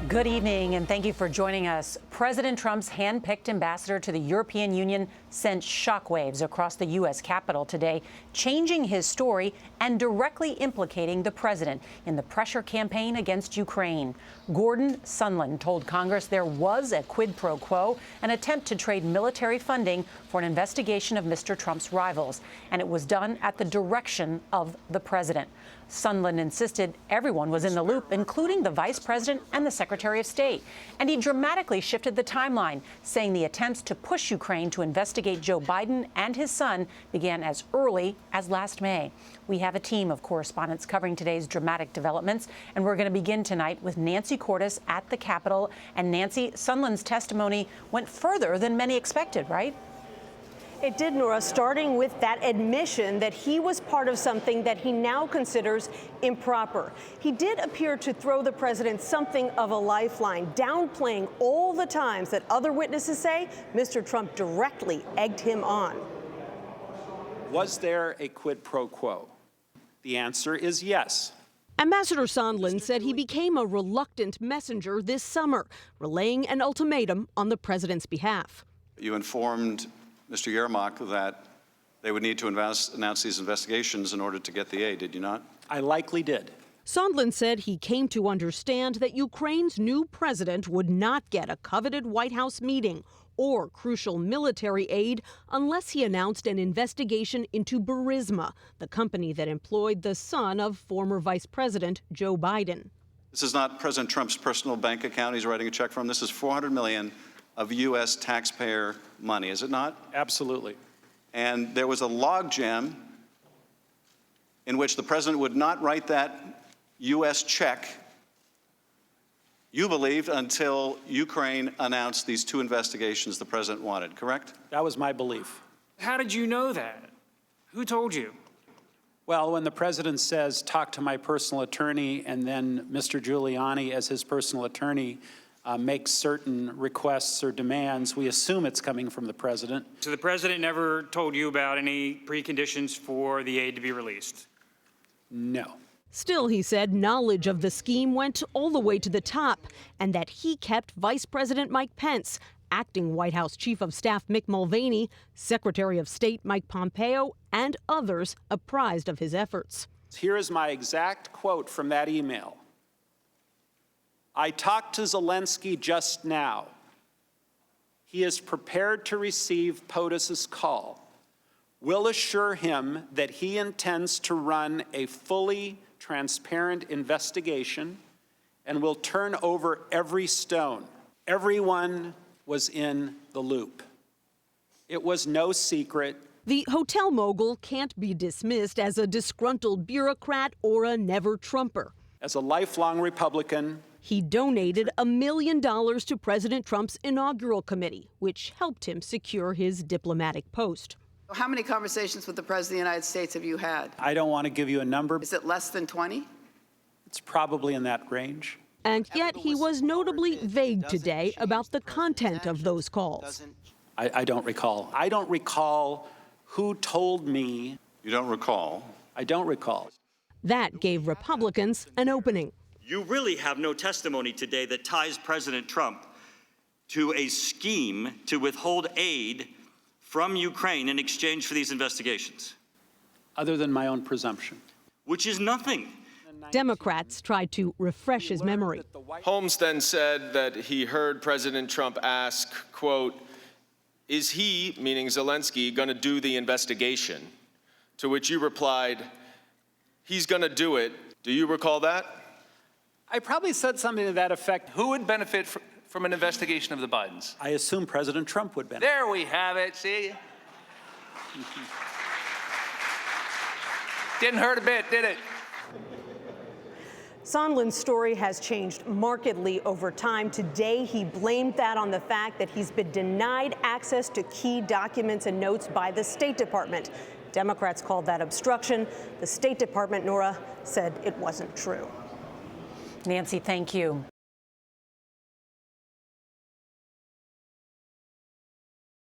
Good evening, and thank you for joining us. President Trump's hand-picked ambassador to the European Union sent shockwaves across the U.S. Capitol today, changing his story and directly implicating the president in the pressure campaign against Ukraine. Gordon Sondland told Congress there was a quid pro quo, an attempt to trade military funding for an investigation of Mr. Trump's rivals, and it was done at the direction of the president. Sondland insisted everyone was in the loop, including the vice president and the secretary of state. And he dramatically shifted the timeline, saying the attempts to push Ukraine to investigate Joe Biden and his son began as early as last May. We have a team of correspondents covering today's dramatic developments, and we're going to begin tonight with Nancy Cordes at the Capitol. And Nancy, Sondland's testimony went further than many expected, right? It did, Nora, starting with that admission that he was part of something that he now considers improper. He did appear to throw the president something of a lifeline, downplaying all the times that other witnesses say Mr. Trump directly egged him on. Was there a quid pro quo? The answer is yes. Ambassador Sondland said he became a reluctant messenger this summer, relaying an ultimatum on the president's behalf. You informed Mr. Yermak that they would need to announce these investigations in order to get the aid, did you not? I likely did. Sondland said he came to understand that Ukraine's new president would not get a coveted White House meeting or crucial military aid unless he announced an investigation into Burisma, the company that employed the son of former Vice President Joe Biden. This is not President Trump's personal bank account he's writing a check from. This is $400 million of U.S. taxpayer money, is it not? Absolutely. And there was a logjam in which the president would not write that U.S. check, you believed, until Ukraine announced these two investigations the president wanted, correct? That was my belief. How did you know that? Who told you? Well, when the president says, talk to my personal attorney, and then Mr. Giuliani, as his personal attorney, makes certain requests or demands, we assume it's coming from the president. So the president never told you about any preconditions for the aid to be released? No. Still, he said knowledge of the scheme went all the way to the top and that he kept Vice President Mike Pence, acting White House Chief of Staff Mick Mulvaney, Secretary of State Mike Pompeo, and others apprised of his efforts. Here is my exact quote from that email. I talked to Zelensky just now. He is prepared to receive POTUS's call. We'll assure him that he intends to run a fully transparent investigation and will turn over every stone. Everyone was in the loop. It was no secret. The hotel mogul can't be dismissed as a disgruntled bureaucrat or a never-Trumper. As a lifelong Republican, he donated $1 million to President Trump's inaugural committee, which helped him secure his diplomatic post. How many conversations with the President of the United States have you had? I don't want to give you a number. Is it less than 20? It's probably in that range. And yet he was notably vague today about the content of those calls. I don't recall. I don't recall who told me. You don't recall? I don't recall. That gave Republicans an opening. You really have no testimony today that ties President Trump to a scheme to withhold aid from Ukraine in exchange for these investigations. Other than my own presumption. Which is nothing. Democrats tried to refresh his memory. Holmes then said that he heard President Trump ask, quote, is he, meaning Zelensky, going to do the investigation? To which you replied, he's going to do it. Do you recall that? I probably said something to that effect. Who would benefit from an investigation of the Bidens? I assume President Trump would benefit. There we have it, see? Didn't hurt a bit, did it? Sondland's story has changed markedly over time. Today, he blamed that on the fact that he's been denied access to key documents and notes by the State Department. Democrats called that obstruction. The State Department, Nora, said it wasn't true. Nancy, thank you.